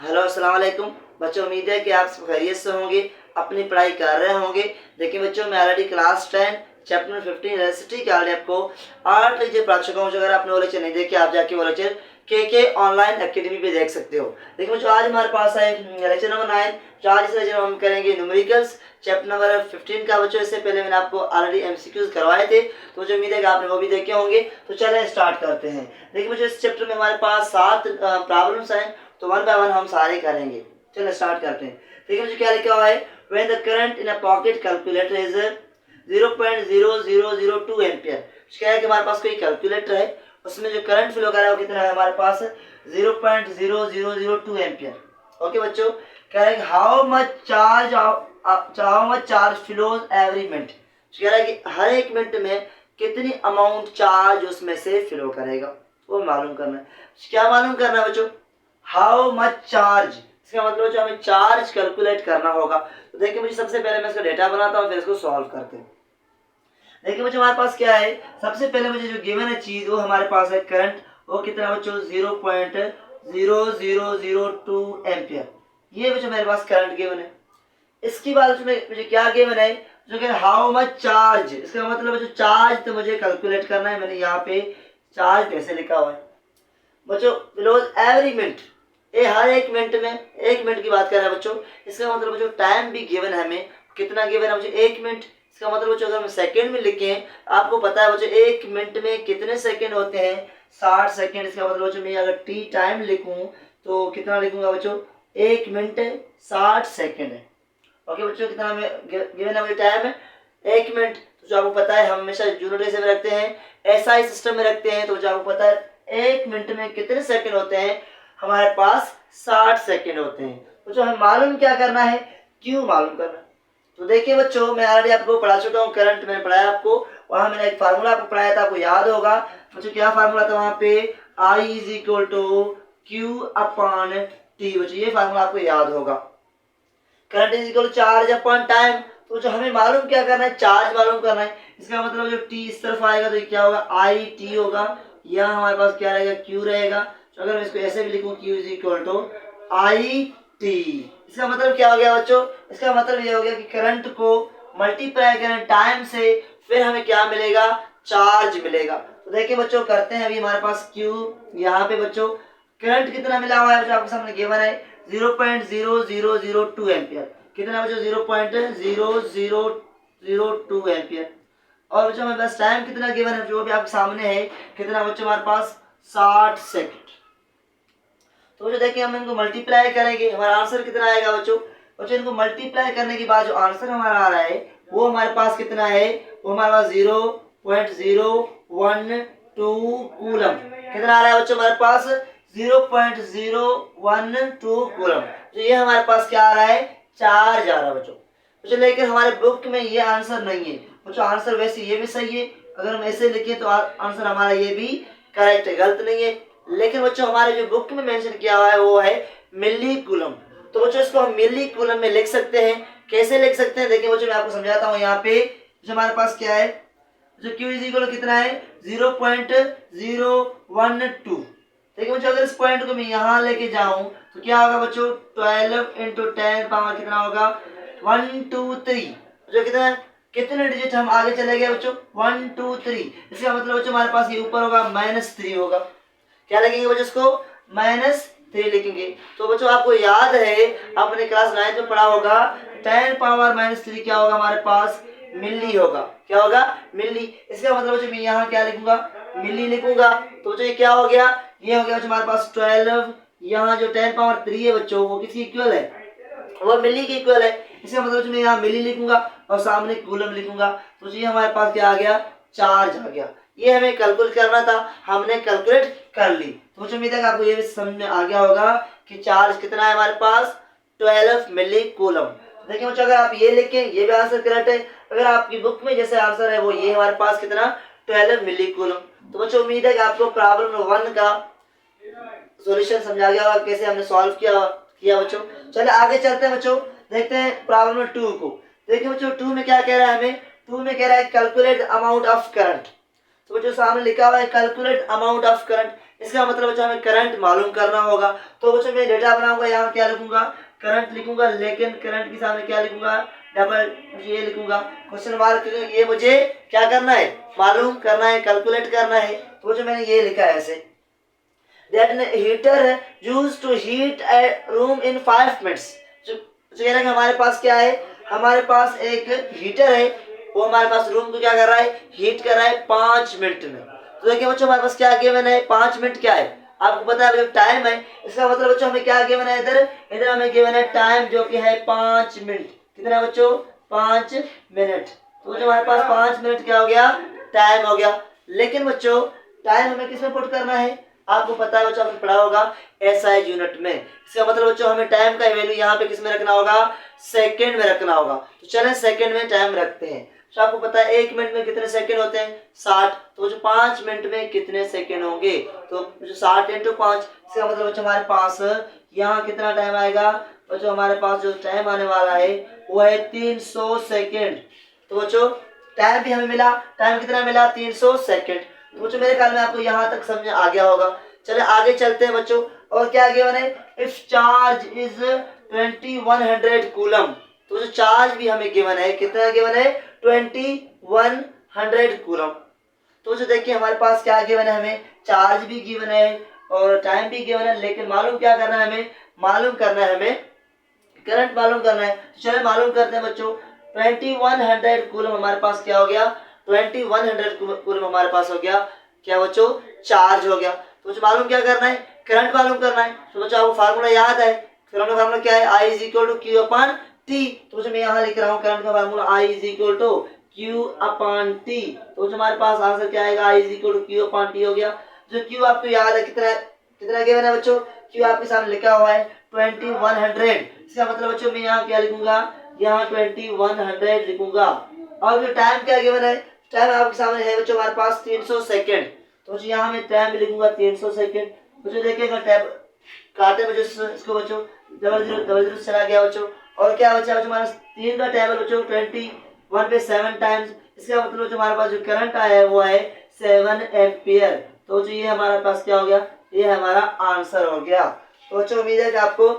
Hello अस्सलाम वालेकुम बच्चों, उम्मीद है कि आप सब खैरियत से होंगे, अपनी पढ़ाई कर रहे होंगे। देखिए बच्चों, मैं ऑलरेडी क्लास 10 चैप्टर 15 रेसिटी के ऑलरेडी आपको 8 लेक्चर पढ़ा चुका हूँ। अगर आपने वो लेक्चर नहीं देखे, आप जाके वो लेक्चर के ऑनलाइन एकेडमी पे देख सकते हो। देखिए बच्चों, आज हमारे पास है लेक्चर नंबर 9। जो आज इस लेक्चर में हम करेंगे न्यूमेरिकल्स चैप्टर नंबर 15 का। बच्चों, इससे पहले मैंने आपको ऑलरेडी एमसीक्यूज करवाए थे, तो मुझे उम्मीद है कि आपने वो भी देखे होंगे। तो चलें स्टार्ट करते हैं। देखिए बच्चों, इस चैप्टर में हमारे पास 7 प्रॉब्लम्स हैं, तो वन बाय वन हम सारे करेंगे। चलो स्टार्ट करते हैं। देखिए मुझे क्या लिखा हुआ है, when the current in a pocket calculator is 0.0002 ampere. क्या है कि हमारे पास कोई कैलकुलेटर है, उसमें जो करंट फ्लो कर रहा है वो कितना है हमारे पास 0.0002 एम्पियर। ओके बच्चों, कह रहा है कि how much charge flows every minute. कह रहा है कि हर एक मिनट में कितनी अमाउंट चार्ज उसमें से फ्लो करेगा, वो मालूम करना है। क्या मालूम करना है बच्चों, हाउ मच चार्ज, इसका मतलब जो हमें चार्ज कैलकुलेट करना होगा। तो देखिए मुझे सबसे पहले मैं इसका डेटा बनाता हूँ, फिर इसको सॉल्व करते हैं। देखिए मुझे हमारे पास क्या है, सबसे पहले मुझे जो गिवन है चीज वो हमारे पास है करंट, वो कितना बच्चों 0.0002 एम्पियर। ये बच्चों मेरे पास करंट गिवन है। इसकी बाद मुझे क्या गिवन है, जो कि हाउ मच चार्ज, इसका मतलब जो चार्ज तो मुझे कैलकुलेट करना है। मैंने यहाँ पे चार्ज कैसे लिखा हुआ है बच्चों, फ्लोज एवरी मिनट, ये हर एक मिनट में, एक मिनट की बात कर रहा है बच्चों। इसका मतलब बच्चों टाइम भी गिवन है हमें, कितना गिवन है मुझे 1 मिनट। इसका मतलब बच्चों अगर हम सेकंड में लिखें, आपको पता है बच्चों 1 मिनट में कितने सेकंड होते हैं, 60 सेकंड। इसका मतलब बच्चों मैं अगर टी टाइम लिखूं तो कितना लिखूंगा बच्चों, 1 मिनट 60 सेकंड है। ओके बच्चों, कितना गिवन है मुझे टाइम है 1 मिनट। तो जो आपको पता है हम हमेशा यूनिट ऐसे में रखते हैं, एसआई सिस्टम में रखते हैं। तो जो आपको पता है 1 मिनट में कितने सेकंड होते हैं, हमारे पास 60 सेकंड होते हैं। तो जो हमें मालूम क्या करना है, क्यों मालूम करना है। तो देखिए बच्चों, मैं ऑलरेडी आपको पढ़ा चुका हूँ, करंट मैंने पढ़ाया आपको, वहां मैंने एक फार्मूला आपको पढ़ाया था, आपको याद होगा बच्चों। क्या फार्मूला था वहां पे, I is equal to Q upon T. बच्चों ये फार्मूला आपको याद होगा, current is equal charge upon time. तो जो हमें मालूम क्या करना है, चार्ज मालूम करना है। इसका मतलब जो टी इस तरफ आएगा तो ये क्या होगा, आई टी होगा। यहाँ हमारे पास क्या रहेगा, क्यू रहेगा। तो अगर मैं इसको ऐसे भी लिखूं, Q is equal to I T, इसका मतलब क्या हो गया बच्चों, इसका मतलब ये हो गया कि करंट को मल्टीप्लाई करें टाइम से, फिर हमें क्या मिलेगा, चार्ज मिलेगा। तो देखिए बच्चों, करते हैं अभी हमारे पास क्यू, यहाँ पे बच्चों करंट कितना मिला हुआ है बच्चों, आपके सामने गिवन है 0.0002 एम्पियर। कितना बच्चों, 0.0002 एम्पियर। और बच्चों हमारे पास टाइम कितना गिवन है जो भी आपके सामने है, कितना बच्चों हमारे पास 60 सेकंड। तो जो देखिए हम इनको मल्टीप्लाई करेंगे, हमारा आंसर कितना आएगा बच्चों। बच्चों इनको मल्टीप्लाई करने के बाद जो आंसर हमारा आ रहा है वो हमारे पास कितना है, वो हमारे पास 0.012 कूलम। कितना आ रहा है बच्चों हमारे पास, 0.012 कूलम। तो ये हमारे पास क्या आ रहा है, चार्ज आ रहा है बच्चों। बच्चों लेकिन हमारे बुक में ये आंसर नहीं है बच्चों। आंसर वैसे ये भी सही है, अगर हम ऐसे लिखें तो आंसर हमारा ये भी करेक्ट है, गलत नहीं है। लेकिन बच्चों हमारे जो बुक में मेंशन किया हुआ है वो है मिली कूलम। तो बच्चों इसको हम मिली कूलम में लिख सकते हैं। कैसे लिख सकते हैं, देखिए बच्चों मैं आपको समझाता हूँ। यहाँ पे जो हमारे पास क्या है, जो Q इज इक्वल कितना है 0.012। देखिए बच्चों अगर इस पॉइंट को मैं यहाँ लेके जाऊं तो क्या होगा बच्चों, 12 इंटू 10 पावर कितना होगा 123। जो कितना, कितने डिजिट हम आगे चले गए बच्चों, 123। इसका मतलब बच्चों हमारे पास ये ऊपर होगा -3 होगा। क्या लिखेंगे बच्चों, इसको -3 लिखेंगे। तो बच्चों आपको याद है, आपने क्लास 9 में पढ़ा होगा 10 पावर -3 क्या होगा हमारे पास, मिली होगा। क्या होगा, मिली। इसका मतलब बच्चों मैं यहाँ क्या लिखूंगा, मिली लिखूंगा। तो बच्चों ये क्या हो गया, ये हो गया बच्चों हमारे पास 12। यहाँ जो 10 पावर 3 है बच्चों वो किसकी इक्वल है, वो मिली की इक्वल है। इसका मतलब मैं यहाँ मिली लिखूंगा और सामने कूलम लिखूंगा। तो ये हमारे पास क्या आ गया, चार्ज आ गया। ये हमें कैलकुलेट करना था, हमने कैलकुलेट कर ली। तो मुझे उम्मीद है कि आपको ये भी समझ में आ गया होगा कि चार्ज कितना है हमारे पास, 12 मिली कूलम। देखिए बच्चों अगर आप ये लिखें ये भी आंसर करेक्ट है। अगर आपकी बुक में जैसे आंसर है वो ये हमारे पास कितना, 12 मिली कूलम। तो बच्चों उम्मीद है कि आपको प्रॉब्लम 1 का सॉल्यूशन समझा गया होगा, कैसे हमने सॉल्व किया बच्चों। चलिए आगे चलते हैं बच्चों, देखते हैं प्रॉब्लम 2 को। देखिए बच्चों 2 में क्या कह रहा है हमें, 2 में कह रहा है कैलकुलेट अमाउंट ऑफ करंट। तो बच्चों सामने लिखा हुआ है कैलकुलेट अमाउंट ऑफ करंट। इसका मतलब बच्चों हमें करंट मालूम करना होगा। तो बच्चों मैं डेटा बनाऊंगा, यहाँ क्या लिखूंगा, करंट लिखूंगा, लेकिन करंट के सामने क्या लिखूंगा, डबल ये लिखूंगा क्वेश्चन मार्क, ये मुझे क्या करना है, मालूम करना है, कैलकुलेट करना है। तो बच्चों मैंने ये लिखा है ऐसे, that heater used to heat a room in 5 minutes। जो कह रहा है कि हमारे पास क्या है, हमारे पास एक हीटर है, वो हमारे पास रूम को क्या कर रहा है, हीट कर रहा है 5 मिनट में। तो देखिए बच्चों हमारे पास क्या गिवन है, 5 मिनट क्या है, आपको पता है टाइम है, इसका मतलब बच्चों हमें क्या गिवन है, इधर हमें गिवन है टाइम जो कि है 5 मिनट। कितना बच्चों, 5 मिनट। तो बच्चों हमारे पास 5 मिनट क्या हो गया, टाइम हो गया। लेकिन बच्चों टाइम हमें किसमें पुट करना है, आपको पता है बच्चों, आपने पढ़ा होगा एसआई यूनिट में। इसका मतलब बच्चों हमें टाइम का वैल्यू यहाँ पे किसमें रखना होगा, सेकंड में रखना होगा। तो चलें सेकंड में टाइम रखते हैं। तो आपको पता है 1 मिनट में कितने सेकंड होते हैं, 60। तो जो 5 मिनट में कितने सेकंड होंगे, तो जो 60 × 5, इसका मतलब बच्चों हमारे पास यहाँ कितना टाइम आएगा, बच्चों हमारे पास जो टाइम आने वाला है वो है 300 सेकेंड। तो बच्चों टाइम भी हमें मिला, टाइम कितना मिला, 300 सेकेंड। तो बच्चों मेरे ख्याल में आपको यहाँ तक समझ आ गया होगा। चले आगे चलते हैं बच्चों, और क्या गिवन है, इफ चार्ज इज 2100 कूलम। तो जो चार्ज भी हमें गिवन है, कितना गिवन है, 2100 कूलम। तो जो देखिए हमारे पास क्या गिवन है, हमें चार्ज भी गिवन है और टाइम भी गिवन है, लेकिन मालूम क्या करना है, हमें मालूम करना है, हमें करंट मालूम करना है। तो चले मालूम करते हैं बच्चों, 2100 कूलम हमारे पास क्या हो गया, 2100 कूलम हमारे पास हो गया क्या बच्चों, चार्ज हो गया। तो बच्चों मालूम क्या करना है, करंट मालूम करना है। तो बच्चों आपको फार्मूला याद है, करंट का फार्मूला क्या है, I = Q/T। तो बच्चों मैं यहाँ लिख रहा हूँ करंट का फार्मूला I = Q/T। तो हमारे पास आंसर क्या आएगा, I = Q/T हो गया। जो Q आपको याद है, कितना कितना गिवन है बच्चों, Q आपके सामने लिखा हुआ है 2100। इसका मतलब बच्चों मैं यहाँ क्या लिखूंगा, यहाँ 2100 लिखूंगा। और जो टाइम क्या गिवन है, टाइम आपके सामने है बच्चों हमारे पास 300 सेकेंड। तो यहाँ मैं टाइम भी लिखूंगा 300 सेकेंड। बच्चों देखिएगा टैब काटे बच्चों इसको बच्चों, डबल जीरो चला गया बच्चों। और क्या बचा बच्चों हमारा 3 का टेबल बच्चों 21 पे 7 टाइम्स। इसका मतलब बच्चों हमारे पास जो करंट आया है वो है 7 एम्पियर। तो जो ये हमारे पास क्या हो गया, ये हमारा आंसर हो गया। तो बच्चों उम्मीद है कि आपको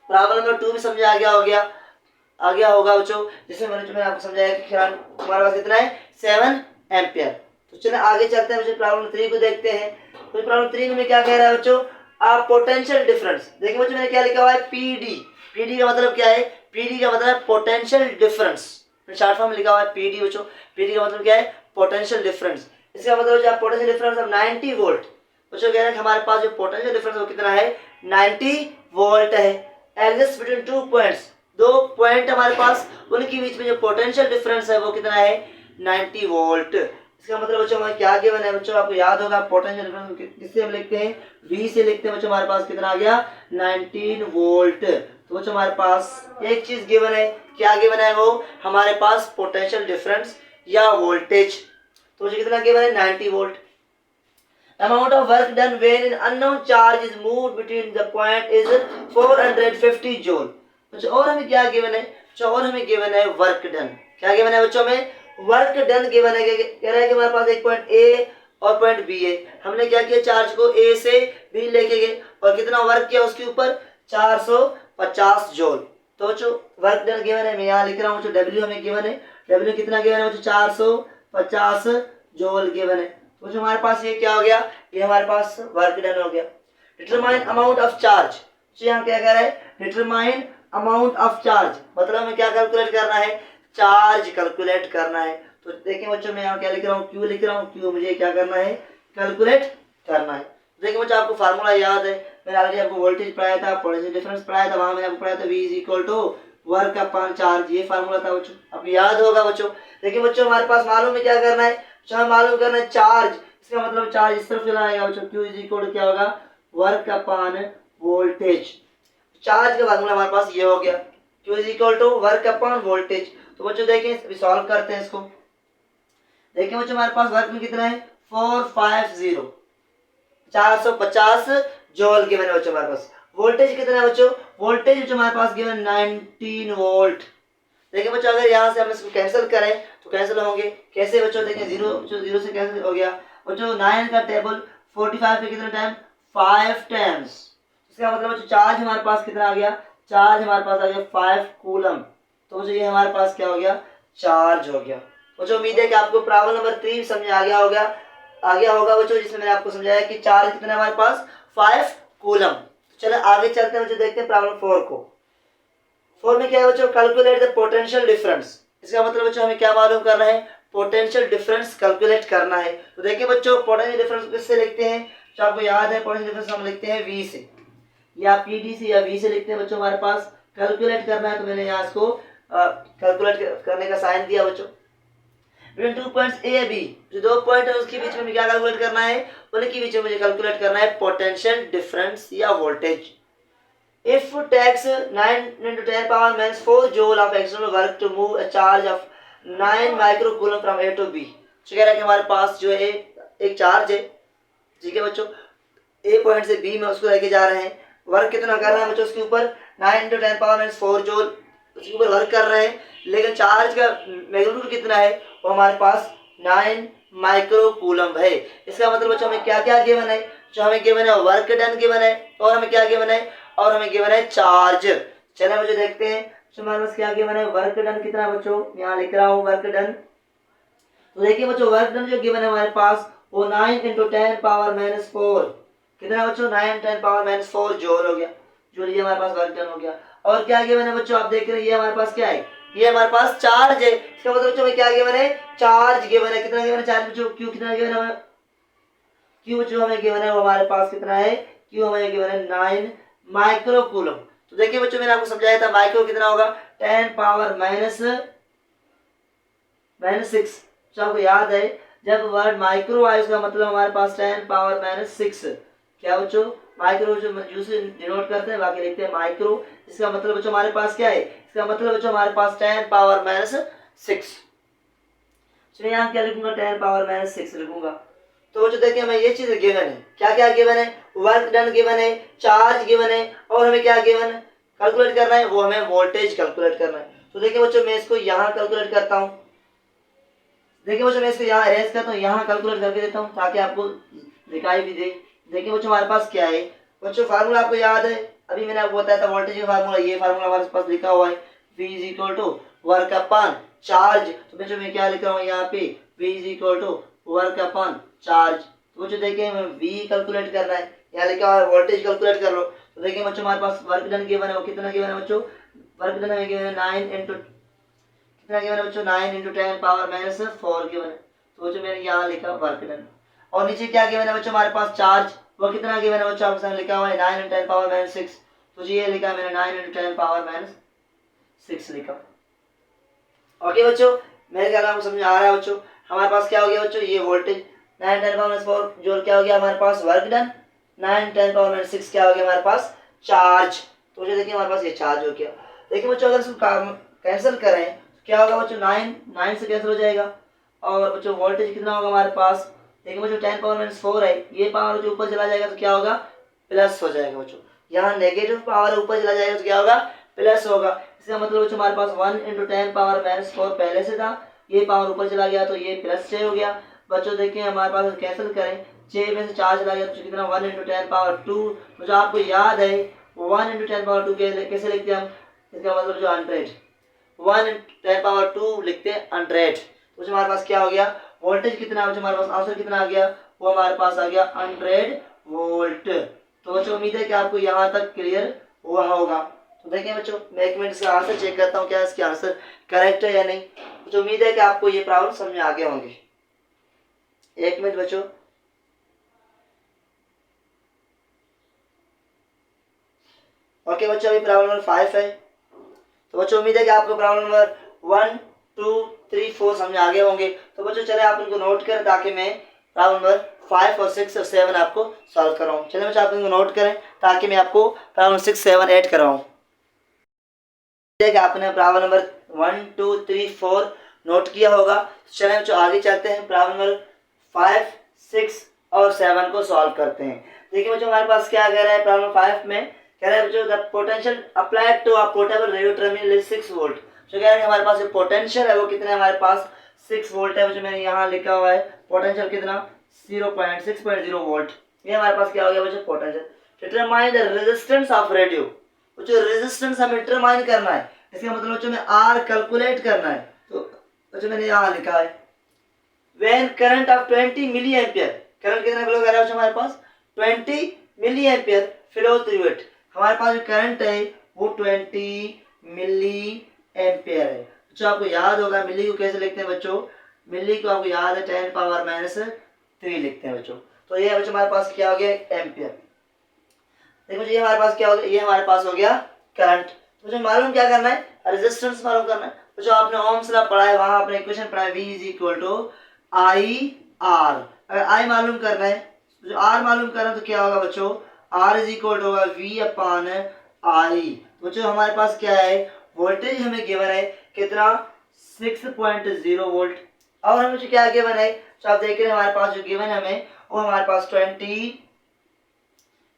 प्रॉब्लम नंबर 2 भी समझ आ गया होगा बच्चों, जिसमें मैंने आपको समझाया कि हमारे पास कितना है, 7 एम्पियर। तो चलिए आगे चलते हैं, बच्चों प्रॉब्लम 3 को देखते हैं। तो प्रॉब्लम 3 में क्या कह रहा है बच्चों, आप पोटेंशियल डिफरेंस। देखिए बच्चों मैंने क्या लिखा हुआ है, पीडी। पीडी का मतलब क्या है, पीडी का मतलब पोटेंशियल डिफरेंस। शॉर्ट फॉर्म में लिखा हुआ है पीडी बच्चों। पीडी का मतलब क्या है, पोटेंशियल डिफरेंस। इसका मतलब जो पोटेंशियल डिफरेंस ऑफ 90 वोल्ट। बच्चों कह रहे हैं कि हमारे पास जो पोटेंशियल डिफरेंस वो कितना है, 90 वोल्ट है। एग्जिस्ट बिटवीन 2 पॉइंट्स, 2 पॉइंट हमारे पास, उनके बीच में जो पोटेंशियल डिफरेंस है वो कितना है, 90 वोल्ट। इसका मतलब बच्चों हमारे क्या गिवन है, बच्चों आपको याद होगा पोटेंशियल डिफरेंस किससे हम लिखते हैं, V से लिखते हैं। बच्चों हमारे पास कितना आ गया, 19 वोल्ट। तो बच्चों हमारे पास एक चीज गिवन है, क्या गिवन है वो, हमारे पास पोटेंशियल डिफरेंस या वोल्टेज। तो बच्चों कितना गिवन है, 90 volt. Amount of work done when an unknown charge is moved between the point is 450 joule। बच्चों और हमें क्या गिवन है, बच्चों और हमें गिवन है वर्क डन। क्या गिवन है बच्चों में, वर्क डन गिवन है। कह रहा है कि हमारे पास एक पॉइंट ए और पॉइंट बी है। हमने क्या किया, चार्ज को ए से बी लेके गए और कितना वर्क किया उसके ऊपर, 450 जूल। तो बच्चों वर्क डन गिवन है, मैं यहाँ लिख रहा हूँ। डब्ल्यू हमें गिवन है, डब्ल्यू कितना गिवन है बच्चों, 450 जूल गिवन है। तो जो हमारे पास ये क्या हो गया, ये हमारे पास वर्क डन हो गया। Determine amount of charge. तो यहाँ क्या कह रहा है, डिटरमाइन अमाउंट ऑफ चार्ज, मतलब हमें क्या कैलकुलेट करना है, चार्ज कैलकुलेट करना है। तो देखिए बच्चों मैं यहाँ क्या लिख रहा हूँ, क्यू लिख रहा हूँ। क्यू मुझे क्या करना है, कैलकुलेट करना है। देखिए बच्चों आपको फार्मूला याद है, मैंने ऑलरेडी आपको वोल्टेज पढ़ाया था, पोटेंशियल डिफरेंस पढ़ाया था, वहां मैंने आपको पढ़ाया था V = वर्क अपॉन चार्ज। ये फार्मूला था बच्चों, आपको याद होगा बच्चों। देखिए बच्चों हमारे पास मालूम है क्या करना है, हमें मालूम करना है चार्ज। इसका मतलब चार्ज इस तरफ चला आएगा बच्चों, Q = क्या होगा, वर्क अपॉन वोल्टेज। चार्ज का फार्मूला हमारे पास ये हो गया, Q = वर्क अपॉन वोल्टेज। तो बच्चों देखें सॉल्व करते हैं इसको। देखिए बच्चों हमारे पास वर्क में कितना है, 450, 450 जूल गिवन है बच्चों हमारे पास। वोल्टेज कितना है बच्चों, वोल्टेज बच्चों हमारे पास गिवन 19 वोल्ट। देखिए बच्चों अगर यहाँ से हम इसको कैंसिल करें तो कैंसिल होंगे कैसे बच्चों, देखिए जीरो से कैंसिल हो गया बच्चों। 9 का टेबल 45 पे कितना टाइम 5 टाइम्स। इसका मतलब बच्चों चार्ज हमारे पास कितना आ गया, चार्ज हमारे पास आ गया 5 कूलम। तो बच्चों ये हमारे पास क्या हो गया, चार्ज हो गया। बच्चों उम्मीद है कि आपको प्रॉब्लम नंबर 3 समझ आ गया होगा बच्चों, जिसमें मैंने आपको समझाया कि चार्ज कितना है हमारे पास 5 कूलम। चलो आगे चलते हैं बच्चों, देखते हैं प्रॉब्लम 4 को। 4 में क्या है बच्चों, कैलकुलेट द पोटेंशियल डिफरेंस। इसका मतलब बच्चों हमें क्या मालूम करना है, पोटेंशियल डिफरेंस कैलकुलेट करना है। तो देखिए बच्चों पोटेंशियल डिफरेंस किससे लिखते हैं, जो आपको याद है पोटेंशियल डिफरेंस हम लिखते हैं V से, या PD से या V से लिखते हैं बच्चों। हमारे पास कैलकुलेट करना है तो मैंने यहाँ इसको कैलकुलेट करने का साइन दिया बच्चों। बिटवीन 2 पॉइंट्स A B, जो 2 पॉइंट है उसके बीच में क्या कैलकुलेट करना है, उनके बीच में मुझे कैलकुलेट करना है पोटेंशियल डिफरेंस या voltage. If takes 9 into 10 power minus 4 joule of external work to move a charge of 9 microcoulomb from A to B। तो कह रहा है कि हमारे पास जो है एक चार्ज है, ठीक है बच्चों, A पॉइंट से B में उसको लेके जा रहे हैं। वर्क कितना कर रहे हैं बच्चों, उसके ऊपर 9 into 10 power minus 4 जूल उसके ऊपर वर्क कर रहे हैं, लेकिन चार्ज का मैग्नीट्यूड कितना है, वो हमारे पास 9 माइक्रोकूलम्ब है। इसका मतलब बच्चों हमें क्या क्या गिवन है, जो हमें गिवन है वर्क डन गिवन है, और हमें क्या गिवन है, और हमें गिवन है चार्ज। चलिए बच्चों देखते हैं तो हमारे पास क्या गिवन है, वर्क डन कितना बच्चों, यहाँ लिख रहा हूँ वर्क डन। तो देखिए बच्चों वर्क डन जो गिवन है हमारे पास वो 9 into 10 पावर माइनस 4 कितना बच्चों, 9 10 पावर माइनस 4 जूल हो गया। जूल ये हमारे पास वर्क डन हो गया। और क्या गिवन है बच्चों, आप देख रहे हैं ये हमारे पास क्या है, ये हमारे पास चार्ज है। इसका मतलब बच्चों क्या गिवन है, चार्ज गिवन है। कितना गिवन है चार्ज बच्चों, क्यू कितना गिवन है, क्यू जो हमें गिवन है वो हमारे पास कितना है, क्यू हमें गिवन है 9 माइक्रोकूलम्ब। तो देखिए बच्चों मैंने आपको समझाया था माइक्रो कितना होगा 10 पावर माइनस 6। तो आपको याद है जब वर्ड माइक्रो आए उसका मतलब हमारे पास 10 पावर माइनस 6 क्या बच्चों, माइक्रो जो से डिनोट करते हैं बाकी लिखते हैं माइक्रो। इसका मतलब बच्चों हमारे पास क्या है, इसका मतलब बच्चों हमारे पास 10 पावर माइनस 6। तो यहाँ क्या लिखूंगा 10 पावर माइनस 6 लिखूंगा। तो जो देखिए हमें ये चीज गिवन है, क्या क्या गिवन है, वर्क डन गिवन है, चार्ज गिवन है, और हमें क्या गिवन है कैलकुलेट करना है, वो हमें वोल्टेज कैलकुलेट करना है। तो देखिए बच्चों मैं इसको यहाँ कैलकुलेट करता हूँ, देखिए बच्चों मैं इसको यहाँ अरेंज करता हूँ, यहाँ कैलकुलेट करके देता हूँ ताकि आपको दिखाई भी दे। देखिए बच्चों हमारे पास क्या है बच्चों, फार्मूला आपको याद है, अभी मैंने आपको बताया था वोल्टेज का फार्मूला, ये फार्मूला हमारे पास लिखा हुआ है V is equal to work upon charge. तो बच्चों मैं क्या लिख रहा हूँ यहाँ पे, V is equal to work upon charge. तो बच्चों देखिए हमें V कैलकुलेट करना है, यहाँ लिखा हुआ है वोल्टेज कैलकुलेट कर लो। तो देखिए बच्चों हमारे पास वर्क डन गिवन है, वो कितना गिवन है बच्चों, वर्क डन हमें गिवन है 9 इंटू कितना गिवन है बच्चों, 9 इंटू 10 पावर माइनस 4 गिवन है। तो बच्चों मैंने यहाँ लिखा वर्क डन। और नीचे क्या गिवन है बच्चों हमारे पास चार्ज, वो कितना गिवन है बच्चों, आपके सामने लिखा हुआ है 9 इंटू 10 पावर माइनस 6। तो जी ये लिखा मैंने 9 इंटू 10 पावर माइनस 6 लिखा। ओके बच्चों मेरे ख्याल आपको समझ आ रहा है बच्चों। हमारे पास क्या हो गया बच्चों, ये वोल्टेज 9 10 पावर माइनस 4 जो क्या हो गया हमारे पास वर्क डन, 9 10 पावर माइनस 6 क्या हो गया हमारे पास चार्ज। तो देखिए हमारे पास ये चार्ज हो गया। देखिए बच्चों अगर इसको कैंसिल करें तो क्या होगा बच्चों, 9 से कैंसिल हो जाएगा, और बच्चों वोल्टेज कितना होगा हमारे पास, देखिए बच्चों 10 पावर माइनस 4 है, ये पावर जो ऊपर चला जाएगा तो क्या होगा प्लस हो जाएगा बच्चों। यहाँ नेगेटिव पावर ऊपर चला जाएगा तो क्या होगा प्लस होगा। इसका मतलब बच्चों हमारे पास 1 इंटू 10 पावर माइनस 4 पहले से था, ये पावर ऊपर चला गया तो ये प्लस 6 हो गया। बच्चों देखिए हमारे पास कैंसिल करें, 6 में से 4 चला गया तो कितना 1 इंटू 10 पावर 2। जो आपको याद है 1 इंटू 10 पावर 2 कैसे लिखते हैं हम, इसका मतलब जो 100 1 इंटू 10 पावर 2 लिखते हैं 100। तो हमारे पास क्या हो गया वोल्टेज कितना, हमारे पास आंसर कितना आ गया, वो हमारे पास आ गया 100 वोल्ट। तो बच्चों उम्मीद है कि आपको यहाँ तक क्लियर हुआ होगा। तो देखिए बच्चों मैं एक मिनट इसका आंसर चेक करता हूँ क्या इसके आंसर करेक्ट है या नहीं। तो उम्मीद है कि आपको ये प्रॉब्लम समझ में आ गए होंगे। एक मिनट बच्चों, ओके बच्चों अभी प्रॉब्लम नंबर 5 है। तो बच्चों उम्मीद है कि आपको प्रॉब्लम नंबर 1 2 3 4 समझ आ गए होंगे। तो बच्चों चले आप इनको नोट करें ताकि मैं प्रॉब्लम नंबर 5 और 6 और 7 आपको सॉल्व कराऊं। चलिए बच्चों आप इनको नोट करें ताकि मैं आपको प्रॉब्लम 6 7 8 कराऊं। आपने प्रॉब्लम नंबर 1 2 3 4 नोट किया होगा। चलिए बच्चों आगे चलते हैं, प्रॉब्लम नंबर 5 6 और 7 को सॉल्व करते हैं। देखिए बच्चों हमारे पास क्या कह रहा है प्रॉब्लम 5 में, कह रहा है बच्चों the potential applied to a portable radio terminal is 6 volt. जो कह रहा है हमारे पास जो पोटेंशियल है वो कितना है हमारे पास 6 वोल्ट है। बच्चों मैंने यहाँ लिखा हुआ है पोटेंशियल कितना 6.0 वोल्ट। ये हमारे पास क्या हो गया बच्चों, potential. Determine the resistance of radio, बच्चों रेजिस्टेंस हमें डिटरमाइन करना है, इसका मतलब बच्चों में आर कैलकुलेट करना है। तो बच्चों मैंने यहाँ लिखा है when current of 20 milliampere, current कितना फ्लो कर रहा है हमारे पास 20 milliampere flow through it, हमारे पास जो करंट है वो 20 मिली एम्पियर है। बच्चों आपको याद होगा मिली को कैसे लिखते हैं बच्चों, मिली को आपको याद है 10 पावर -3 लिखते हैं बच्चों। तो ये बच्चों हमारे पास क्या हो गया एम्पियर। देखो ये हमारे पास क्या हो गया, ये हमारे पास हो गया करंट। तो मुझे मालूम क्या करना है, रेजिस्टेंस मालूम करना है। तो जो आपने ओम्स लॉ पढ़ा है वहां आपने इक्वेशन पढ़ा है V = IR। अगर I मालूम करना है, तो जो R मालूम करना है तो क्या होगा बच्चों, R होगा V/I। तो जो हमारे पास क्या है वोल्टेज हमें गिवन है कितना 6.0 वोल्ट, और हमें जो क्या गिवन है, तो आप देख रहे हैं हमारे पास जो गिवन है हमें वो हमारे पास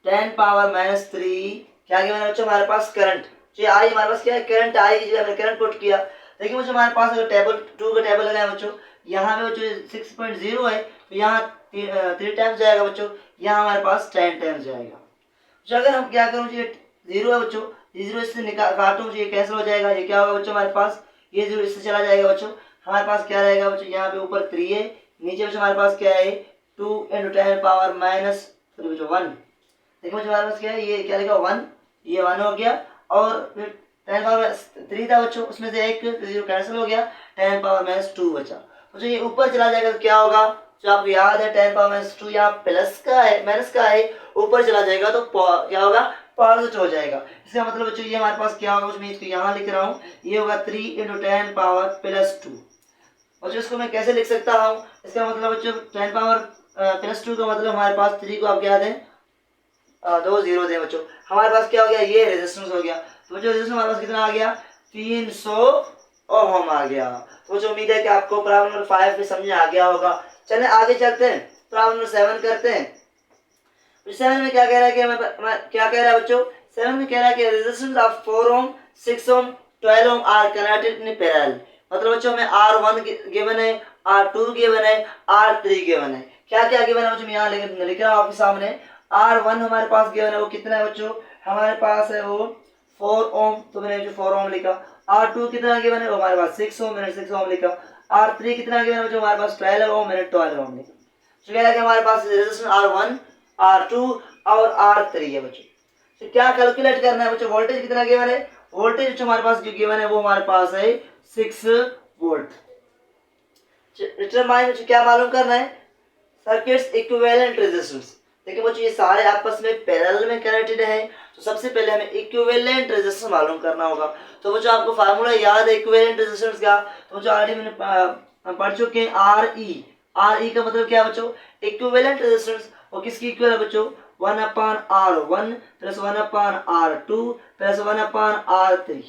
10 पावर -3 क्या गिवन है बच्चों हमारे पास करंट। ये आई हमारे पास क्या है करंट, आई की जगह हमने करंट पुट किया। देखिए बच्चों हमारे पास अगर टेबल 2 का टेबल लगाया बच्चों, यहाँ पे बच्चों 6.0 है तो यहाँ 3 टाइम्स जाएगा बच्चों, यहाँ हमारे पास 10 टाइम्स जाएगा। तो अगर हम क्या करूँ, ये 0 है बच्चों, 0 इससे काटूँ ये कैंसिल हो जाएगा, ये क्या होगा बच्चों हमारे पास ये 0 इससे चला जाएगा बच्चों, हमारे पास क्या रहेगा बच्चों यहाँ पे ऊपर 3 है, नीचे बच्चों हमारे पास क्या है 2 × 10 पावर -3 बच्चों 1। देखो बच्चों हमारे पास क्या है ये क्या लिखा 1, ये 1 हो गया, और फिर 10 पावर 3 था बच्चों, उसमें से एक 0 कैंसिल हो गया, 10 पावर -2 बचा। तो ये ऊपर चला जाएगा तो क्या होगा, जो आपको याद है 10 पावर -2 यहाँ प्लस का है माइनस का है, ऊपर चला जाएगा तो क्या होगा पॉजिटिव हो जाएगा। इसका मतलब बच्चों ये हमारे पास क्या होगा, मैं इसको यहाँ लिख रहा हूँ, ये होगा 3 × 10 पावर +2। बच्चों इसको मैं कैसे लिख सकता हूँ, इसका मतलब बच्चों 10 पावर +2 का मतलब हमारे पास 3 को आप क्या दें 2 0 दें बच्चों, हमारे पास क्या हो गया ये रेजिस्टेंस हो गया। तो बच्चों रेजिस्टेंस हमारे पास कितना आ गया 300 ओम आ गया। तो बच्चों उम्मीद है कि आपको प्रॉब्लम नंबर 5 भी समझ आ गया होगा। चलें आगे चलते हैं, प्रॉब्लम नंबर 7 करते हैं। 7 में क्या कह रहा है कि हमें क्या कह रहा है बच्चों, 7 में कह रहा है कि resistance of 4 ohm 6 ohm 12 ohm are connected in parallel. मतलब बच्चों हमें R1 गिवन है, R2 गिवन है, R3 गिवन है। क्या क्या गिवन है बच्चों, मैं यहाँ लिख रहा हूँ आपके सामने। R1 हमारे पास गिवन है वो कितना है बच्चों, हमारे पास है वो 4 ओम, तो मैंने जो 4 ओम लिखा। R2 कितना गिवन है वो हमारे पास 6 ओम, मैंने 6 ओम लिखा। R3 कितना गिवन है बच्चों हमारे पास 12 ओम, मैंने 12 ओम लिखा। तो कह रहा है कि हमारे पास रेजिस्टेंस R1 R2 और R3 है बच्चों। तो क्या कैलकुलेट करना है बच्चों, वोल्टेज कितना गिवन है, वोल्टेज जो हमारे पास जो गिवन है वो हमारे पास है 6 वोल्ट। डिटरमाइन क्या मालूम करना है, सर्किट्स इक्विवेलेंट रेजिस्टेंस। देखिए बच्चों ये सारे आपस में पैरेलल में कनेक्टेड हैं, तो सबसे पहले हमें इक्विवेलेंट रेजिस्टेंस मालूम करना होगा। तो बच्चों आपको फार्मूला याद है इक्विवेलेंट रेजिस्टेंस का, तो बच्चों ऑलरेडी मैंने पढ़ चुके हैं RE का मतलब क्या बच्चों इक्विवेलेंट रेजिस्टेंस, और किसकी इक्वल है बच्चों 1/R1 + 1/R2 + 1/R3।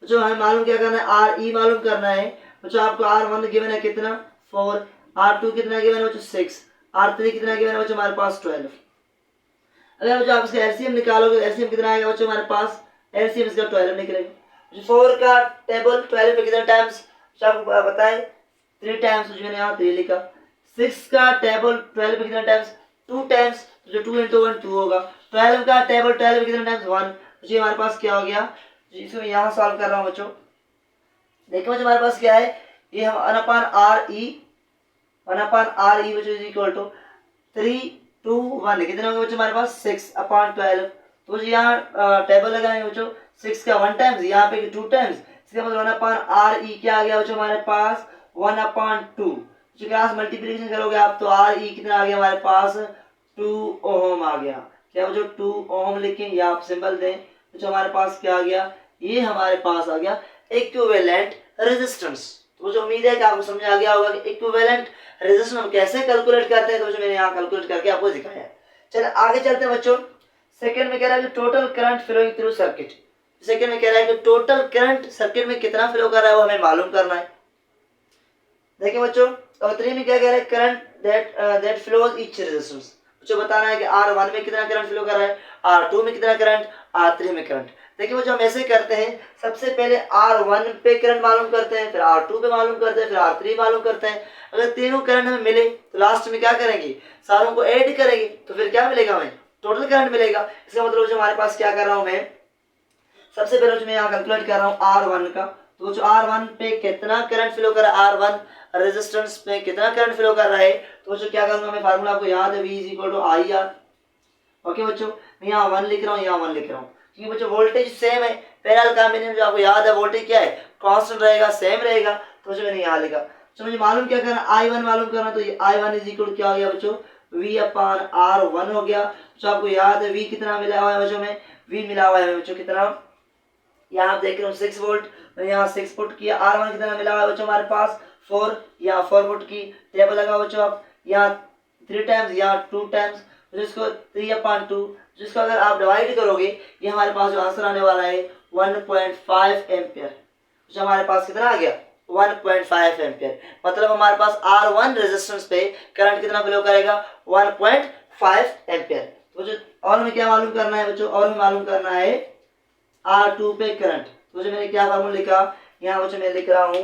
बच्चों हमें मालूम क्या करना है RE मालूम करना है। बच्चों आपको R1 गिवन है कितना 4, R2 कितना गिवन है बच्चों 6, R3 कितना गिवन है बच्चों हमारे पास 12। अगर बच्चों आप इसका एलसीएम निकालोगे, एलसीएम कितना आएगा बच्चों हमारे पास, एलसीएम इसका 12 निकलेगा। 4 का टेबल 12 पे कितना टाइम्स आपको बताएं 3 टाइम्स, जो मैंने यहाँ 3 लिखा। 6 का टेबल 12 पे कितना टाइम्स 2 टाइम्स, जो 2 × 1 2 होगा। 12 का टेबल 12 पे कितना टाइम्स 1, तो ये हमारे पास क्या हो गया, इसको यहाँ सॉल्व कर रहा हूँ बच्चों। देखो बच्चों हमारे पास क्या है, ये हम 1/RE बच्चों = 3 2 1 कितने होंगे बच्चों हमारे पास 6/12। तो यहाँ टेबल लगाएंगे बच्चों 6 का 1 टाइम्स, यहाँ पे 2 टाइम्स, इसका मतलब 1/RE क्या आ गया बच्चों हमारे पास 1/2। क्लास मल्टीप्लिकेशन करोगे आप तो RE कितना आ गया हमारे पास 2 ओम आ गया। क्या बच्चों 2 ओम लिखें या आप सिंबल दें, तो हमारे पास क्या आ गया, ये हमारे पास आ गया इक्विवेलेंट रेजिस्टेंस। तो मुझे उम्मीद है कि आपको समझ आ गया होगा कि इक्विवेलेंट रेजिस्टेंस हम कैसे कैलकुलेट करते हैं, तो मैंने यहाँ कैलकुलेट करके आपको दिखाया है। चलिए आगे चलते हैं बच्चों। सेकंड में कह रहा है कि total current flowing through circuit. Second में कह रहा है कि टोटल करंट सर्किट में कितना फ्लो कर रहा है वो हमें मालूम करना है। देखिए बच्चों और 3 में क्या कह रहा है, current that flows each resistance. बच्चों बताना है कि R1 में कितना करंट फ्लो कर रहा है, R2 में कितना करंट, R3 में करंट। देखिए बच्चों हम ऐसे करते हैं, सबसे पहले R1 पे करंट मालूम करते हैं, फिर R2 पे मालूम करते हैं, फिर R3 मालूम करते हैं। अगर तीनों करंट हमें मिले तो लास्ट में क्या करेंगे, सारों को ऐड करेंगे, तो फिर क्या मिलेगा, हमें टोटल करंट मिलेगा। इसका मतलब जो हमारे पास क्या कर रहा हूं मैं, सबसे पहले जो मैं यहाँ कैलकुलेट कर रहा हूँ R1 का, तो जो R1 पे कितना करंट फ्लो कर रहा है, R1 रेजिस्टेंस पे कितना करंट फ्लो कर रहा है, तो जो क्या करूंगा मैं, फार्मूला आपको याद है, V is equal to I R. Okay बच्चों, मैं यहाँ 1 लिख रहा हूँ, यहाँ 1 लिख रहा हूँ, क्योंकि बच्चों वोल्टेज सेम है, पैरेलल कॉम्बिनेशन जो आपको याद है वोल्टेज क्या है, कांस्टेंट रहेगा, सेम रहेगा, तो मुझे मैंने यहाँ लिखा। तो मुझे मालूम क्या करना, I1 मालूम करना, तो ये I1 इज इक्वल क्या हो गया बच्चों, V अपान R1 हो गया। तो आपको याद है V कितना मिला हुआ है बच्चों में, V मिला हुआ है बच्चों कितना, यहाँ आप देख रहे हो 6 वोल्ट, तो यहाँ 6 वोल्ट किया। R1 कितना मिला हुआ है बच्चों हमारे पास 4, यहाँ 4 वोल्ट की टेबल लगा बच्चों, आप यहाँ 3 टाइम्स, यहाँ 2 टाइम्स, जिसको 3/2, जिसको अगर आप डिवाइड करोगे ये हमारे पास जो आंसर आने वाला है 1.5 एम्पियर। जो हमारे पास कितना आ गया, 1.5 एम्पियर। मतलब हमारे पास R1 रेजिस्टेंस पे करंट कितना फ्लो करेगा, 1.5 एम्पियर। तो जो और हमें क्या मालूम करना है बच्चों, और हमें मालूम करना है R2 पे करंट। तो जो मैंने क्या फार्मूला लिखा, यहाँ बच्चों मैं लिख रहा हूँ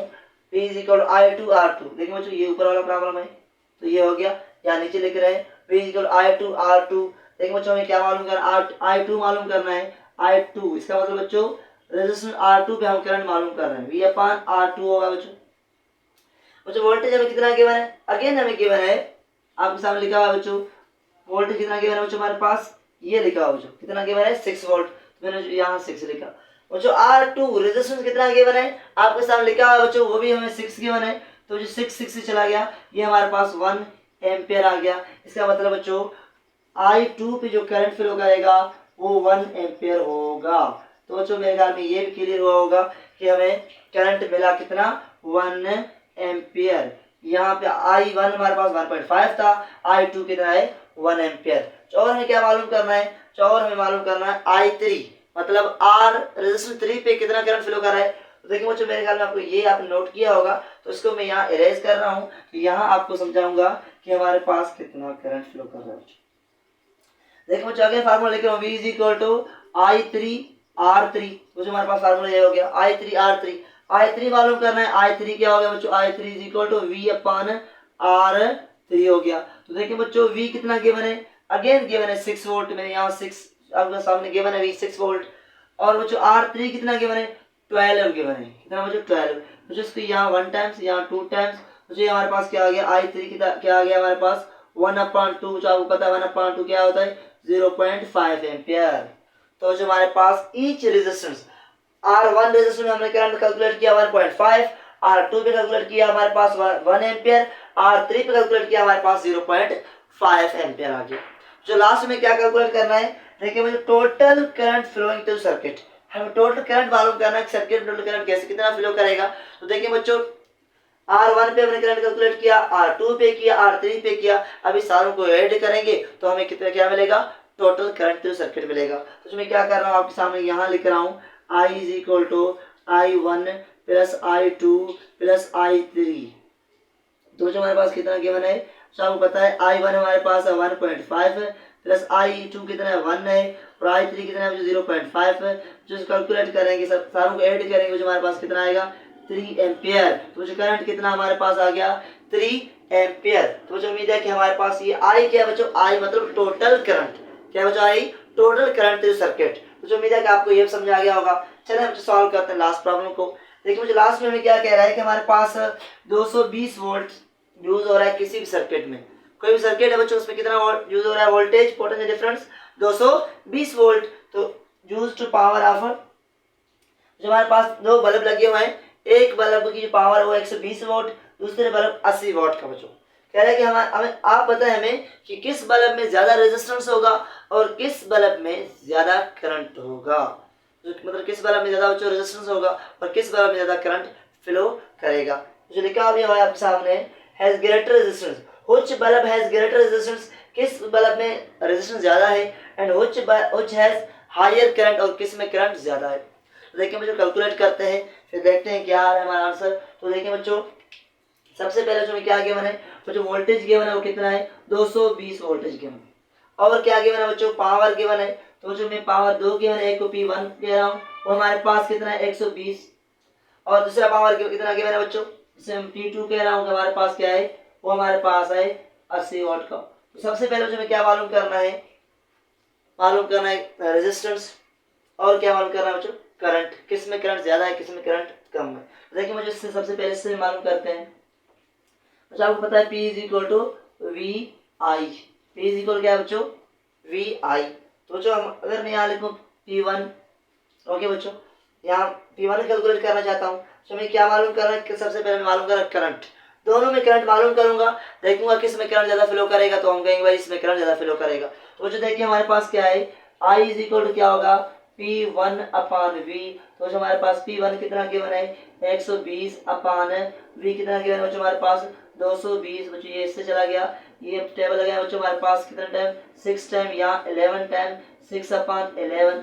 P is equal to I2 R2। देखिए बच्चों ये ऊपर वाला प्रॉब्लम है, तो ये हो गया, यहाँ नीचे लिख रहे हैं P is equal I2 R2। देखिए बच्चों हमें क्या मालूम करना, I2 मालूम करना है, I2 इसका मतलब बच्चों रेजिस्टेंस R2 पे हम करंट मालूम कर रहे हैं, V अपान R2 होगा बच्चों। बच्चों वोल्टेज हमें कितना गिवन है, अगेन हमें गिवन है, आपके सामने लिखा हुआ है बच्चों, वोल्टेज कितना गिवन है बच्चों हमारे पास, ये लिखा हुआ बच्चों कितना गिवन है, 6 वोल्ट। मैंने यहाँ 6 लिखा। बच्चों R2 रेजिस्टेंस कितना गिवन है, आपके सामने लिखा हुआ बच्चों, वो भी हमें 6 गिवन है, तो जो 6 से चला गया, ये हमारे पास 1 एम्पियर आ गया। इसका मतलब बच्चों I2 पे जो करंट फ्लो करेगा वो 1 एम्पियर होगा। तो बच्चों मेरे ख्याल में ये भी क्लियर हुआ होगा कि हमें करंट मिला कितना, 1 एम्पियर। यहाँ पे I1 हमारे पास 1.5 था, I2 कितना है, 1 एम्पियर। और हमें क्या मालूम करना है, और हमें मालूम करना है I3, मतलब R रेजिस्टेंस 3 पे कितना करंट फ्लो कर रहा है। तो देखिए बच्चों मेरे ख्याल में आपको ये आपने नोट किया होगा, तो इसको मैं यहाँ इरेज कर रहा हूँ, तो यहाँ आपको समझाऊंगा कि हमारे पास कितना करंट फ्लो कर रहा है। देखो बच्चों अगेन फार्मूला लिख रहा हूँ, V is equal to I3R3। तो जो हमारे पास फार्मूला ये हो गया I3R3। I3 मालूम करना है, I3 क्या हो गया बच्चों, I3 is equal to V upon R3 हो गया। तो देखिए बच्चों V कितना गिवन है, अगेन गिवन है 6 वोल्ट, मैंने यहाँ 6 आपके सामने गिवन है, V 6 वोल्ट। और बच्चों R3 कितना गिवन है, 12 गिवन है, कितना बच्चों 12। तो जिसको यहाँ 1 टाइम्स, यहाँ 2 टाइम्स, तो हमारे पास क्या आ गया, I3 क्या आ गया हमारे पास 1/2, जो आपको पता है 1/2 क्या होता है, 0.5 एम्पियर। तो जो हमारे पास ईच रेजिस्टेंस, R1 रेजिस्टेंस में हमने करंट कैलकुलेट किया 1.5, R2 पे कैलकुलेट किया हमारे पास 1 एम्पियर, R3 पे कैलकुलेट किया हमारे पास 0.5 एम्पियर आ गया। जो लास्ट में क्या कैलकुलेट करना है, देखिए मुझे total current flowing through circuit, हमें टोटल करंट मालूम करना है, सर्किट टोटल करंट कैसे कितना फ्लो करेगा। तो देखिए बच्चों R1 पे हमने करंट कैलकुलेट किया, R2 पे किया, R3 पे किया, अभी सारों को ऐड करेंगे तो हमें कितना क्या मिलेगा, टोटल करंट थ्रू सर्किट मिलेगा। तो मैं क्या कर रहा हूँ आपके सामने यहाँ लिख रहा हूँ I is equal to I1 plus I2 plus I3। तो जो हमारे पास कितना गिवन है, तो आपको पता है I1 हमारे पास है 1.5 प्लस I2 कितना है 1 है, और I3 कितना है 0.5 है। जो कैलकुलेट करेंगे सब सारों को ऐड करेंगे, जो हमारे पास कितना आएगा 3 एम्पियर। तो जो करंट कितना हमारे पास आ गया 3 एम्पियर। तो जो उम्मीद है कि हमारे पास ये I क्या बच्चों, I मतलब टोटल करंट, क्या बच्चों I total current through circuit. तो जो उम्मीद है कि आपको ये समझ आ गया होगा। चलिए हम सॉल्व करते हैं लास्ट प्रॉब्लम को। देखिए मुझे लास्ट में हमें क्या कह रहा है कि हमारे पास 220 वोल्ट यूज हो रहा है किसी भी सर्किट में, कोई भी सर्किट है बच्चों, उसमें कितना यूज हो रहा है वोल्टेज, पोटेंशियल डिफरेंस 220 वोल्ट। तो यूज टू पावर ऑफ, जो हमारे पास दो बल्ब लगे हुए हैं, एक बल्ब की जो पावर है वो 120 वोल्ट, दूसरे बल्ब 80 वोल्ट का। बच्चों कह रहे हैं कि हमें आप बताएं हमें कि किस बल्ब में ज्यादा रेजिस्टेंस होगा और किस बल्ब में ज्यादा करंट होगा। मतलब किस बल्ब में ज्यादा बच्चों रेजिस्टेंस होगा और किस बल्ब में ज्यादा करंट फ्लो करेगा। जो लिखा हुआ है आपके सामने, has greater resistance, which bulb has greater resistance, किस बल्ब में रेजिस्टेंस ज्यादा है, and which has higher current, और किस में करंट ज्यादा है। तो देखिए बच्चों कैलकुलेट करते हैं, फिर देखते हैं क्या है हमारा आंसर। तो देखिए बच्चों सबसे पहले जो क्या गिवन है, तो जो वोल्टेज गिवन है वो कितना है 220 वोल्टेज गिवन है। और क्या गिवन है बच्चों, पावर गिवन है। तो बच्चों में पावर 2 गिवन है, एक को P1 कह रहा हूँ, वो हमारे पास कितना है 120, और दूसरा पावर कितना गिवन है बच्चों, जिसे हम P2 कह रहा हूँ, हमारे पास क्या है, वो हमारे पास है 80 वाट का। तो सबसे पहले बच्चों में क्या मालूम करना है, रेजिस्टेंस, और क्या मालूम करना है बच्चों, करंट, किस में करंट ज्यादा है, किस में करंट कम है। तो देखिए मुझे इससे सबसे पहले इससे मालूम करते हैं। अच्छा आपको पता है P is equal to V I, P is equal क्या है बच्चों, वी आई। तो बच्चों हम अगर मैं यहाँ लिखूँ P1, ओके बच्चों, यहाँ P1 कैलकुलेट करना चाहता हूँ, तो मैं क्या मालूम करना है, सबसे पहले मैं मालूम करना करंट, दोनों में करंट मालूम करूंगा, देखूंगा किस में करंट ज्यादा फ्लो करेगा, तो हम कहेंगे भाई इसमें करंट ज्यादा फ्लो करेगा। तो जो देखिए हमारे पास क्या है, I इज इक्वल टू क्या होगा, P1 अपान V। तो जो हमारे पास P1 कितना गिवन है 120 अपान V कितना गिवन है बच्चों, हमारे पास 220। बच्चों ये इससे चला गया, ये टेबल लगा बच्चों हमारे पास कितना टाइम 6 टाइम, यहाँ 11 टाइम 6 अपान 11।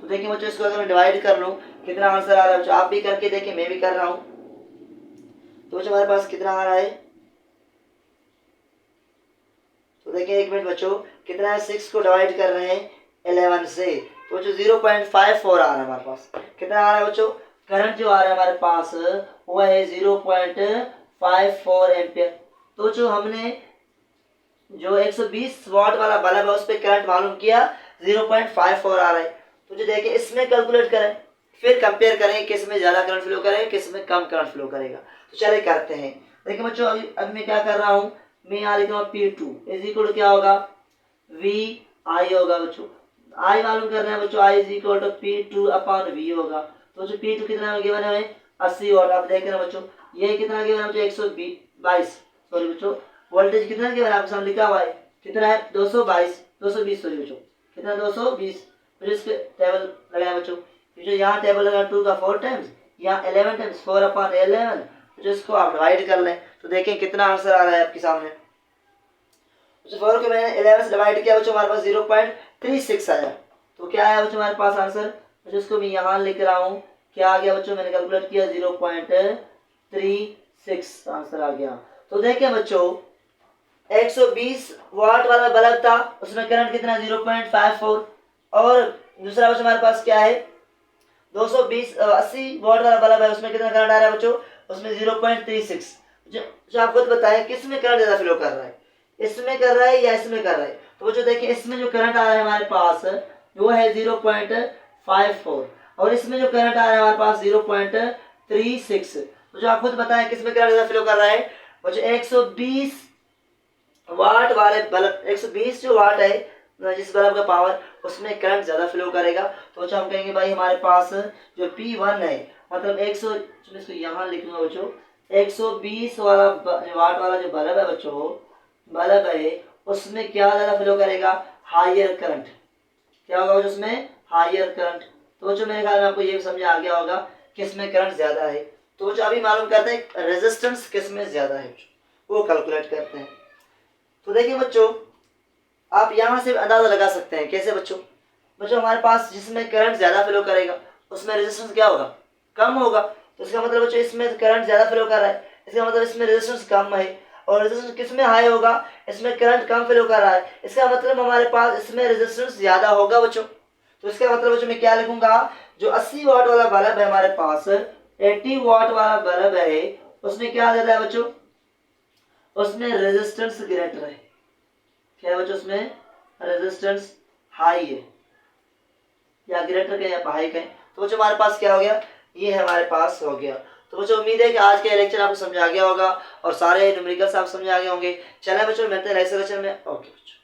तो देखिए बच्चों इसको अगर मैं डिवाइड कर लूँ कितना आंसर आ रहा है बच्चों, आप भी करके देखिए, मैं भी कर रहा हूँ। तो बच्चों हमारे पास कितना आ रहा है, तो देखिए एक मिनट बच्चों, कितना है 6 को डिवाइड कर रहे हैं 11 से, तो बच्चों 0.54 आ रहा है हमारे पास। कितना आ रहा है बच्चों, करंट जो आ रहा है हमारे पास वो है 0.54 एम्पियर। तो जो हमने जो 120 वाट वाला बल्ब है उस पर करंट मालूम किया 0.54 आ रहा है। तो जो देखिए इसमें कैलकुलेट करें, फिर कंपेयर करें किस में ज्यादा करंट फ्लो करेगा, किस में कम करंट फ्लो करेगा। तो चलिए करते हैं। देखिए बच्चों अभी मैं क्या कर रहा हूँ, मैं यहाँ लिख रहा हूँ P2 इज इक्वल टू क्या होगा, V I होगा बच्चों, I मालूम कर रहे हैं बच्चों, I is equal to P2 upon V होगा। तो जो P2 कितना गिवन है 80 वाट, आप देख रहे हैं बच्चों, ये कितना गिवन है बच्चों 122, सॉरी बच्चों वोल्टेज कितना गिवन है आपके सामने लिखा हुआ है, कितना है 220 सॉरी बच्चों, कितना 220। फिर इसके टेबल लगाया बच्चों, जो यहाँ टेबल लगा 2 का 4 टाइम्स, यहाँ 11 टाइम्स 4 अपान 11, जो इसको आप डिवाइड कर लें तो देखें कितना आंसर आ रहा है आपके सामने। 4 को मैंने 11 से डिवाइड किया बच्चों, हमारे पास 0.36 आया। तो क्या आया बच्चों हमारे पास आंसर, इसको मैं यहाँ लिख रहा हूँ, क्या आ गया बच्चों, मैंने कैलकुलेट किया 0.36 आंसर आ गया। तो देखें बच्चों 120 वाट वाला बल्ब था, उसमें करंट कितना 0.54, और दूसरा बच्चों हमारे पास क्या है 80 वाट वाला बल्ब है, उसमें कितना करंट आ रहा है बच्चों, उसमें 0.36। जो आप खुद बताएं किसमें करंट ज्यादा फ्लो कर रहा है, इसमें कर रहा है या इसमें कर रहा है। तो बच्चों देखिए इसमें जो करंट आ रहा है हमारे पास वो है 0.54, और इसमें जो करंट आ रहा है हमारे पास 0.36। तो जो आप खुद बताएं किसमें करंट ज्यादा फ्लो कर रहा है बच्चों, 120 वाट वाले बल्ब, 120 जो वाट है जिस बल्ब का पावर, उसमें करंट ज्यादा फ्लो करेगा। तो बच्चों हम कहेंगे भाई हमारे पास जो P1 है, मतलब 100, इसको यहाँ लिखूंगा बच्चों, 120 वाला वाट वाला जो बल्ब है बच्चों, बल्ब है उसमें क्या ज्यादा फ्लो करेगा, हायर करंट, क्या होगा बच्चों उसमें हायर करंट। तो बच्चों मेरे ख्याल में आपको ये समझ आ गया होगा किसमें करंट ज्यादा है। तो बच्चों अभी मालूम करते हैं रेजिस्टेंस किसमें ज्यादा है, वो कैलकुलेट करते हैं। तो देखिए बच्चों आप यहाँ से अंदाजा लगा सकते हैं, कैसे बच्चों, हमारे पास जिसमें करंट ज्यादा फ्लो करेगा उसमें रेजिस्टेंस क्या होगा, कम होगा। तो इसका मतलब बच्चों इसमें करंट ज्यादा फ्लो कर रहा है, इसका मतलब इसमें रेजिस्टेंस कम है, और रेजिस्टेंस किसमें हाई होगा, इसमें करंट कम फ्लो कर रहा है, इसका मतलब हमारे पास इसमें रेजिस्टेंस ज्यादा होगा बच्चों। तो इसका मतलब बच्चों मैं क्या लिखूंगा, जो 80 वाट वाला बल्ब है हमारे पास, 80 वाट वाला बल्ब है, उसमें क्या देता है बच्चों, उसमें रेजिस्टेंस ग्रेटर है, क्या है बच्चों उसमें रेजिस्टेंस हाई है, या ग्रेटर कहें या हाई कहें। तो बच्चों हमारे पास क्या हो गया, ये हमारे पास हो गया। तो बच्चों उम्मीद है कि आज के लेक्चर आपको समझ आ गया होगा और सारे न्यूमेरिकल्स आप समझ आ गए होंगे। चलें बच्चों मिलते हैं नेक्स्ट लेक्चर में, ओके बच्चों।